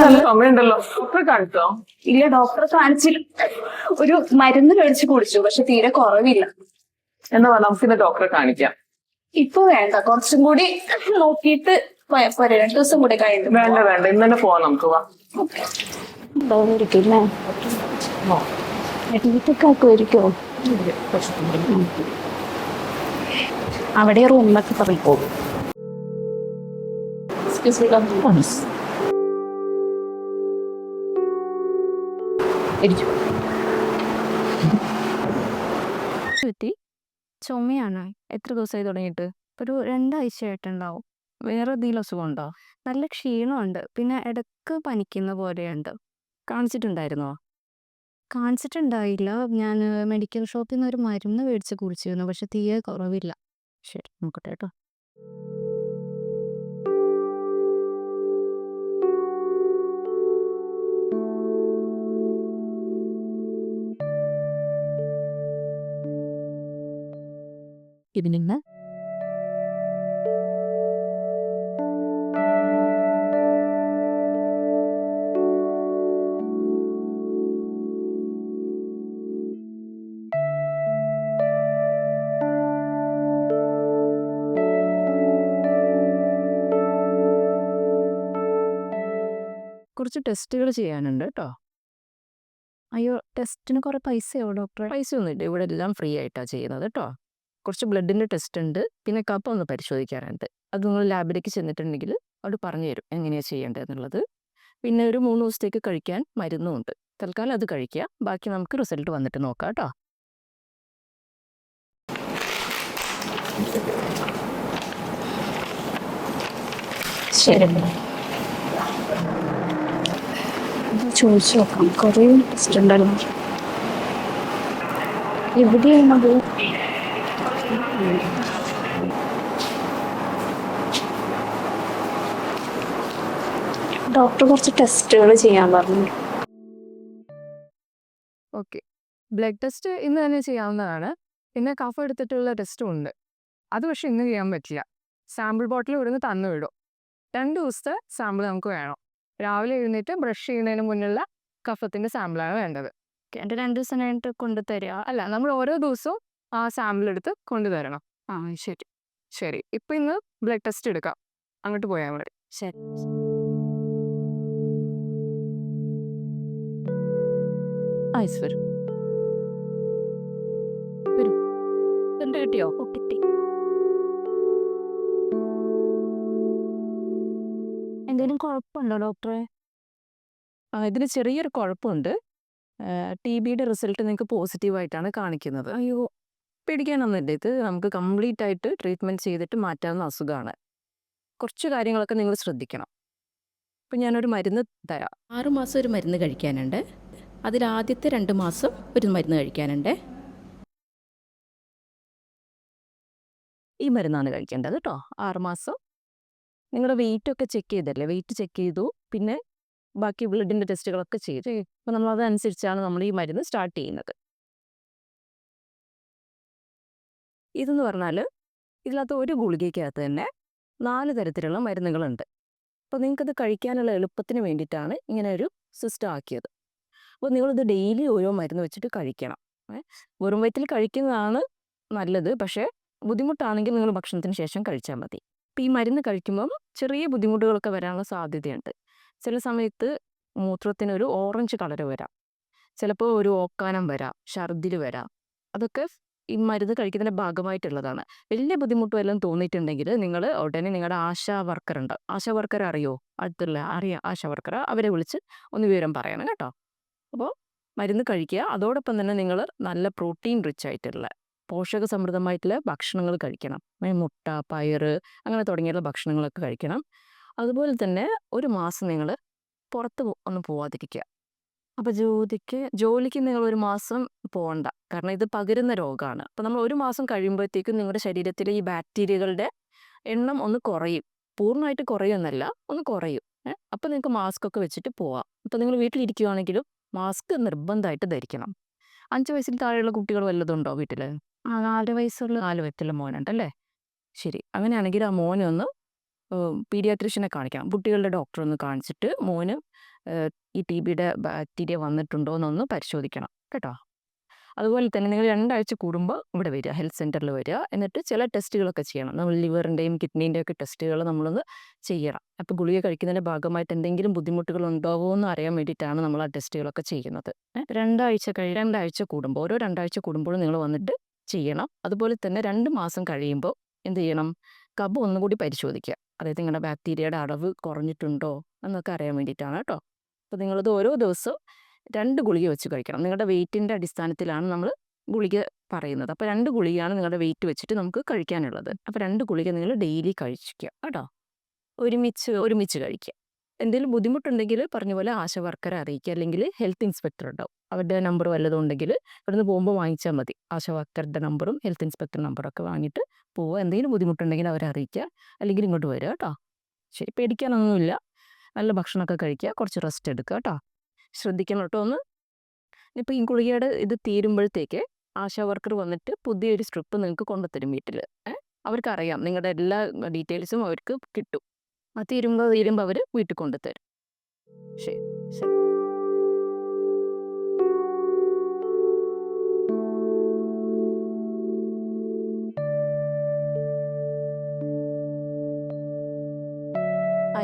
നല്ല സമയമുണ്ടല്ലോ. ഡോക്ടറെ കാണിച്ചോ? ഇല്ല, ഡോക്ടറെ കാണിച്ചില്ല. ഒരു മരുന്ന് മേടിച്ച് കുടിച്ചു, പക്ഷെ തീരെ കുറവില്ല. എന്നാ നമുക്കിന്ന് ഡോക്ടറെ കാണിക്കാം. ഇപ്പൊ വേണ്ട, കുറച്ചും കൂടി നോക്കിയിട്ട് പോരെ, 2 ദിവസം കൂടെ കഴിഞ്ഞു. വേണ്ട വേണ്ട, ഇന്ന് തന്നെ പോവാം നമുക്ക്. വാ. അവിടെ റൂമിലൊക്കെ പറയും. ചുമയാണ്. എത്ര ദിവസമായി തുടങ്ങിയിട്ട്? ഒരു 2 ആഴ്ചയായിട്ടുണ്ടാവും. വേറെ എന്തെങ്കിലും അസുഖമുണ്ടോ? നല്ല ക്ഷീണമുണ്ട്. പിന്നെ ഇടയ്ക്ക് പനിക്കുന്ന പോലെയുണ്ട്. കാണിച്ചിട്ടുണ്ടായിരുന്നോ? കാണിച്ചിട്ടുണ്ടായില്ല. ഞാൻ മെഡിക്കൽ ഷോപ്പിൽ നിന്ന് ഒരു മരുന്ന് മേടിച്ച് കുടിച്ചിരുന്നു. പക്ഷെ തീരെ കുറവില്ല. ശരി, നോക്കട്ടെ കേട്ടോ. ഇതിന് കുറച്ച് ടെസ്റ്റുകൾ ചെയ്യാനുണ്ട് കേട്ടോ. അയ്യോ, ടെസ്റ്റിന് കുറേ പൈസയോ ഡോക്ടറെ? പൈസയൊന്നുമില്ല, ഇവിടെ എല്ലാം ഫ്രീ ആയിട്ടാണ് ചെയ്യുന്നത് കേട്ടോ. കുറച്ച് ബ്ലഡിൻ്റെ ടെസ്റ്റ് ഉണ്ട്, പിന്നെ കഫം ഒന്ന് പരിശോധിക്കാറുണ്ട്. അത് നിങ്ങൾ ലാബിലേക്ക് ചെന്നിട്ടുണ്ടെങ്കിൽ അവിടെ പറഞ്ഞു തരും എങ്ങനെയാണ് ചെയ്യേണ്ടതെന്നുള്ളത്. പിന്നെ ഒരു 3 ദിവസത്തേക്ക് കഴിക്കാൻ മരുന്നും ഉണ്ട്. തൽക്കാലം അത് കഴിക്കുക, ബാക്കി നമുക്ക് റിസൾട്ട് വന്നിട്ട് നോക്കാം കേട്ടോ. ശരി, ചോദിച്ചു നോക്കാം. കുറേ ടെസ്റ്റ് ഉണ്ടല്ലോ. എവിടെയാണത്? ഡോക്ടർ കുറച്ച് ടെസ്റ്റുകൾ ചെയ്യാൻ പറഞ്ഞു. ഓക്കെ, ബ്ലഡ് ടെസ്റ്റ് ഇന്ന് തന്നെ ചെയ്യാവുന്നതാണ്. പിന്നെ കഫം എടുത്തിട്ടുള്ള ടെസ്റ്റും ഉണ്ട്. അത് പക്ഷേ ഇന്ന് ചെയ്യാൻ പറ്റില്ല. സാമ്പിൾ ബോട്ടിൽ ഇവിടുന്ന് തന്നു വിടും. 2 ദിവസത്തെ സാമ്പിൾ നമുക്ക് വേണം. രാവിലെ എഴുന്നേറ്റ് ബ്രഷ് ചെയ്യുന്നതിന് മുന്നുള്ള കഫത്തിൻ്റെ സാമ്പിളാണ് വേണ്ടത്. എൻ്റെ 2 ദിവസം കഴിഞ്ഞിട്ട് കൊണ്ടുതരിക? അല്ല, നമ്മൾ ഓരോ ദിവസവും ആ സാമ്പിൾ എടുത്ത് കൊണ്ടുതരണം. ആ ശരി ശരി. ഇപ്പം ഇന്ന് ബ്ലഡ് ടെസ്റ്റ് എടുക്കാം. അങ്ങോട്ട് പോയാൽ മതി. ശരി. വരൂ വരൂ. ഇതെന്ത് കിട്ടിയോ? കിട്ടി. എന്തെങ്കിലും കുഴപ്പമുണ്ടോ ഡോക്ടറെ? ഇതിന് ചെറിയൊരു കുഴപ്പമുണ്ട്. TBയുടെ റിസൾട്ട് നിങ്ങൾക്ക് പോസിറ്റീവായിട്ടാണ് കാണിക്കുന്നത്. അയ്യോ, പേടിക്കാനൊന്നുമില്ല. ഇത് നമുക്ക് കംപ്ലീറ്റ് ആയിട്ട് ട്രീറ്റ്മെൻറ്റ് ചെയ്തിട്ട് മാറ്റാവുന്ന അസുഖമാണ്. കുറച്ച് കാര്യങ്ങളൊക്കെ നിങ്ങൾ ശ്രദ്ധിക്കണം. ഇപ്പം ഞാനൊരു മരുന്ന് തരാം. 6 മാസം ഒരു മരുന്ന് കഴിക്കാനുണ്ട്. അതിലാദ്യത്തെ 2 മാസം ഒരു മരുന്ന് കഴിക്കാനുണ്ട്. ഈ മരുന്നാണ് കഴിക്കേണ്ടത് കേട്ടോ. 6 മാസം. നിങ്ങളുടെ വെയിറ്റൊക്കെ ചെക്ക് ചെയ്തല്ലേ? വെയിറ്റ് ചെക്ക് ചെയ്തു, പിന്നെ ബാക്കി ബ്ലഡിൻ്റെ ടെസ്റ്റുകളൊക്കെ ചെയ്തു. അപ്പോൾ നമ്മൾ അതനുസരിച്ചാണ് നമ്മൾ ഈ മരുന്ന് സ്റ്റാർട്ട് ചെയ്യുന്നത്. ഇതെന്ന് പറഞ്ഞാൽ ഇതിനകത്ത് ഒരു ഗുളികയ്ക്കകത്ത് തന്നെ 4 തരത്തിലുള്ള മരുന്നുകളുണ്ട്. അപ്പോൾ നിങ്ങൾക്കത് കഴിക്കാനുള്ള എളുപ്പത്തിന് വേണ്ടിയിട്ടാണ് ഇങ്ങനെ ഒരു സിസ്റ്റം ആക്കിയത്. അപ്പോൾ നിങ്ങളിത് ഡെയിലി ഓരോ മരുന്ന് വെച്ചിട്ട് കഴിക്കണം. വെറും വയറ്റിൽ കഴിക്കുന്നതാണ് നല്ലത്. പക്ഷേ ബുദ്ധിമുട്ടാണെങ്കിൽ നിങ്ങൾ ഭക്ഷണത്തിന് ശേഷം കഴിച്ചാൽ മതി. ഇപ്പോൾ ഈ മരുന്ന് കഴിക്കുമ്പം ചെറിയ ബുദ്ധിമുട്ടുകളൊക്കെ വരാനുള്ള സാധ്യതയുണ്ട്. ചില സമയത്ത് മൂത്രത്തിനൊരു ഓറഞ്ച് കളർ വരാം, ചിലപ്പോൾ ഒരു ഓക്കാനം വരാം, ഛർദിൽ വരാം. അതൊക്കെ ഈ മരുന്ന് കഴിക്കുന്നതിൻ്റെ ഭാഗമായിട്ടുള്ളതാണ്. വലിയ ബുദ്ധിമുട്ടും എല്ലാം തോന്നിയിട്ടുണ്ടെങ്കിൽ നിങ്ങൾ ഉടനെ നിങ്ങളുടെ ആശാ വർക്കർ ഉണ്ട്. ആശാ വർക്കർ അറിയോ? അടുത്തുള്ള അറിയാം ആശാ വർക്കർ, അവരെ വിളിച്ച് ഒന്ന് വിവരം പറയണം കേട്ടോ. അപ്പോൾ മരുന്ന് കഴിക്കുക, അതോടൊപ്പം തന്നെ നിങ്ങൾ നല്ല പ്രോട്ടീൻ റിച്ച് ആയിട്ടുള്ള പോഷക സമൃദ്ധമായിട്ടുള്ള ഭക്ഷണങ്ങൾ കഴിക്കണം. മുട്ട, പയറ് അങ്ങനെ തുടങ്ങിയുള്ള ഭക്ഷണങ്ങളൊക്കെ കഴിക്കണം. അതുപോലെ തന്നെ 1 മാസം നിങ്ങൾ പുറത്ത് ഒന്നും പോവാതിരിക്കുക. അപ്പോൾ ജോലിക്ക് നിങ്ങൾ 1 മാസം പോകണ്ട. കാരണം ഇത് പകരുന്ന രോഗമാണ്. അപ്പോൾ നമ്മൾ 1 മാസം കഴിയുമ്പോഴത്തേക്കും നിങ്ങളുടെ ശരീരത്തിലെ ഈ ബാക്ടീരിയകളുടെ എണ്ണം ഒന്ന് കുറയും. പൂർണ്ണമായിട്ട് കുറയുമെന്നല്ല, ഒന്ന് കുറയും. അപ്പോൾ നിങ്ങൾക്ക് മാസ്ക് ഒക്കെ വെച്ചിട്ട് പോവാം. ഇപ്പോൾ നിങ്ങൾ വീട്ടിലിരിക്കുകയാണെങ്കിലും മാസ്ക് നിർബന്ധമായിട്ട് ധരിക്കണം. 5 വയസ്സിൽ താഴെയുള്ള കുട്ടികൾ വല്ലതുണ്ടോ വീട്ടിൽ? 4 വയസ്സുള്ള മോനുണ്ടല്ലേ? ശരി. അങ്ങനെയാണെങ്കിൽ ആ മോനെ ഒന്ന് പീഡിയാട്രീഷ്യനെ കാണിക്കണം. കുട്ടികളുടെ ഡോക്ടറെ ഒന്ന് കാണിച്ചിട്ട് മോന് ഈ ടി ബിയുടെ ബാക്ടീരിയ വന്നിട്ടുണ്ടോ എന്നൊന്ന് പരിശോധിക്കണം കേട്ടോ. അതുപോലെ തന്നെ നിങ്ങൾ 2 ആഴ്ച കൂടുമ്പോൾ ഇവിടെ വരിക, ഹെൽത്ത് സെൻറ്ററിൽ വരിക. എന്നിട്ട് ചില ടെസ്റ്റുകളൊക്കെ ചെയ്യണം. നമ്മൾ ലിവറിൻ്റെയും കിഡ്നീൻ്റെയും ഒക്കെ ടെസ്റ്റുകൾ നമ്മളൊന്ന് ചെയ്യണം. അപ്പോൾ ഗുളിക കഴിക്കുന്നതിൻ്റെ ഭാഗമായിട്ട് എന്തെങ്കിലും ബുദ്ധിമുട്ടുകൾ ഉണ്ടാവുമോ എന്ന് അറിയാൻ വേണ്ടിയിട്ടാണ് നമ്മൾ ആ ടെസ്റ്റുകളൊക്കെ ചെയ്യുന്നത്. 2 ആഴ്ച കൂടുമ്പോൾ, ഓരോ 2 ആഴ്ച കൂടുമ്പോഴും നിങ്ങൾ വന്നിട്ട് ചെയ്യണം. അതുപോലെ തന്നെ 2 മാസം കഴിയുമ്പോൾ എന്ത് ചെയ്യണം, കഫം ഒന്നുകൂടി പരിശോധിക്കുക. അതായത് നിങ്ങളുടെ ബാക്ടീരിയയുടെ അളവ് കുറഞ്ഞിട്ടുണ്ടോ എന്നൊക്കെ അറിയാൻ വേണ്ടിയിട്ടാണ് കേട്ടോ. അപ്പോൾ നിങ്ങളത് ഓരോ ദിവസവും 2 ഗുളിക വെച്ച് കഴിക്കണം. നിങ്ങളുടെ വെയിറ്റിൻ്റെ അടിസ്ഥാനത്തിലാണ് നമ്മൾ ഗുളിക പറയുന്നത്. അപ്പോൾ 2 ഗുളികയാണ് നിങ്ങളുടെ വെയിറ്റ് വെച്ചിട്ട് നമുക്ക് കഴിക്കാനുള്ളത്. അപ്പോൾ 2 ഗുളിക നിങ്ങൾ ഡെയിലി കഴിക്കുക കേട്ടോ. ഒരുമിച്ച് കഴിക്കുക. എന്തെങ്കിലും ബുദ്ധിമുട്ടുണ്ടെങ്കിൽ പറഞ്ഞ പോലെ ആശാ വർക്കറെ അറിയിക്കുക, അല്ലെങ്കിൽ ഹെൽത്ത് ഇൻസ്പെക്ടർ ഉണ്ടാവും, അവരുടെ നമ്പർ വല്ലതും ഉണ്ടെങ്കിൽ ഇവിടുന്ന് പോകുമ്പോൾ വാങ്ങിച്ചാൽ മതി. ആശാ വർക്കറുടെ നമ്പറും ഹെൽത്ത് ഇൻസ്പെക്ടർ നമ്പറൊക്കെ വാങ്ങിയിട്ട് പോവുക. എന്തെങ്കിലും ബുദ്ധിമുട്ടുണ്ടെങ്കിൽ അവരെ അറിയിക്കുക, അല്ലെങ്കിൽ ഇങ്ങോട്ട് വരിക കേട്ടോ. ശരി, പേടിക്കാനൊന്നുമില്ല. നല്ല ഭക്ഷണമൊക്കെ കഴിക്കുക, കുറച്ച് റെസ്റ്റ് എടുക്കുക കേട്ടോ. ശ്രദ്ധിക്കണം കേട്ടോ ഒന്ന്. ഇപ്പോൾ ഈ ഗുളികയുടെ ഇത് തീരുമ്പോഴത്തേക്ക് ആശാ വർക്കർ വന്നിട്ട് പുതിയൊരു സ്ട്രിപ്പ് നിങ്ങൾക്ക് കൊണ്ടുത്തരും വീട്ടിൽ. അവർക്കറിയാം, നിങ്ങളുടെ എല്ലാ ഡീറ്റെയിൽസും അവർക്ക് കിട്ടും. അത് തീരുമ്പോൾ അവർ വീട്ടിൽ കൊണ്ടുതരും. ശരി ശരി.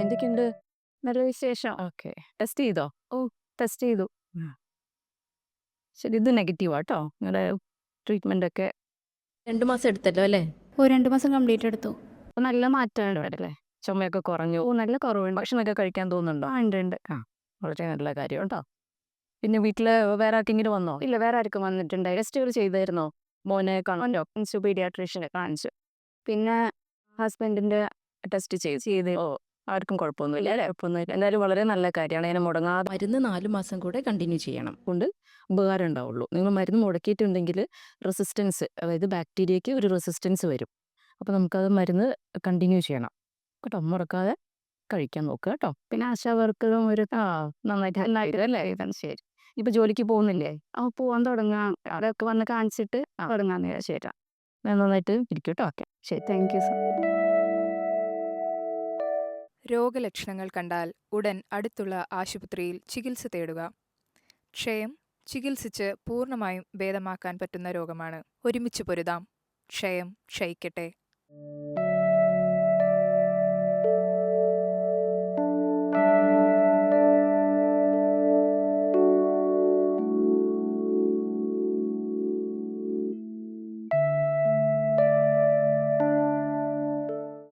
എന്തൊക്കെയുണ്ട്? നല്ല വിശേഷം. ഓക്കെ, ടെസ്റ്റ് ചെയ്തോ? ടെസ്റ്റ് ചെയ്തു. ശരി, ഇത് നെഗറ്റീവാട്ടോ. നിങ്ങളുടെ ട്രീറ്റ്മെൻ്റ് ഒക്കെ 2 മാസം എടുത്തല്ലോ അല്ലേ? 2 മാസം കംപ്ലീറ്റ് എടുത്തു. അപ്പോൾ നല്ല മാറ്റമാണ് അല്ലേ? ചുമയൊക്കെ കുറഞ്ഞു. നല്ല കുറവുണ്ട്. ഭക്ഷണമൊക്കെ കഴിക്കാൻ തോന്നുന്നുണ്ടോ? ഉണ്ട്. വളരെ നല്ല കാര്യം കേട്ടോ. പിന്നെ വീട്ടിൽ വേറെ ആർക്കെങ്കിലും വന്നോ? ഇല്ല, വേറെ ആർക്കും വന്നിട്ടുണ്ട്. ടെസ്റ്റുകൾ ചെയ്തായിരുന്നോ? മോനെ കാണോ? പീഡിയാട്രീഷ്യനെ കാണിച്ചു. പിന്നെ ഹസ്ബൻഡിൻ്റെ ടെസ്റ്റ് ചെയ്ത് ആർക്കും കുഴപ്പമൊന്നുമില്ല അല്ലേ? കുഴപ്പമൊന്നുമില്ല. എന്തായാലും വളരെ നല്ല കാര്യമാണ്. അതിനെ മുടങ്ങാതെ മരുന്ന് 4 മാസം കൂടെ കണ്ടിന്യൂ ചെയ്യണം. കൊണ്ട് ഉപകാരം ഉണ്ടാവുള്ളൂ. നിങ്ങൾ മരുന്ന് മുടക്കിയിട്ടുണ്ടെങ്കിൽ റെസിസ്റ്റൻസ്, അതായത് ബാക്ടീരിയയ്ക്ക് ഒരു റെസിസ്റ്റൻസ് വരും. അപ്പോൾ നമുക്കത് മരുന്ന് കണ്ടിന്യൂ ചെയ്യണം കേട്ടോ. മുടക്കാതെ കഴിക്കാൻ നോക്കുക കേട്ടോ. പിന്നെ ആശാ വർക്കറും ഒരു നന്നായിട്ട് അല്ലേ? ശരി. ഇപ്പോൾ ജോലിക്ക് പോകുന്നില്ലേ? പോകാൻ തുടങ്ങാം. അതൊക്കെ വന്ന് കാണിച്ചിട്ട് തുടങ്ങാന്ന്. ശരി, നന്നായിട്ട് ഇരിക്കും കേട്ടോ. ഓക്കെ, ശരി, താങ്ക് യു സർ. രോഗലക്ഷണങ്ങൾ കണ്ടാൽ ഉടൻ അടുത്തുള്ള ആശുപത്രിയിൽ ചികിത്സ തേടുക. ക്ഷയം ചികിത്സിച്ച് പൂർണ്ണമായും ഭേദമാക്കാൻ പറ്റുന്ന രോഗമാണ്. ഒരുമിച്ച് പൊരുതാം. ക്ഷയം ക്ഷയിക്കട്ടെ.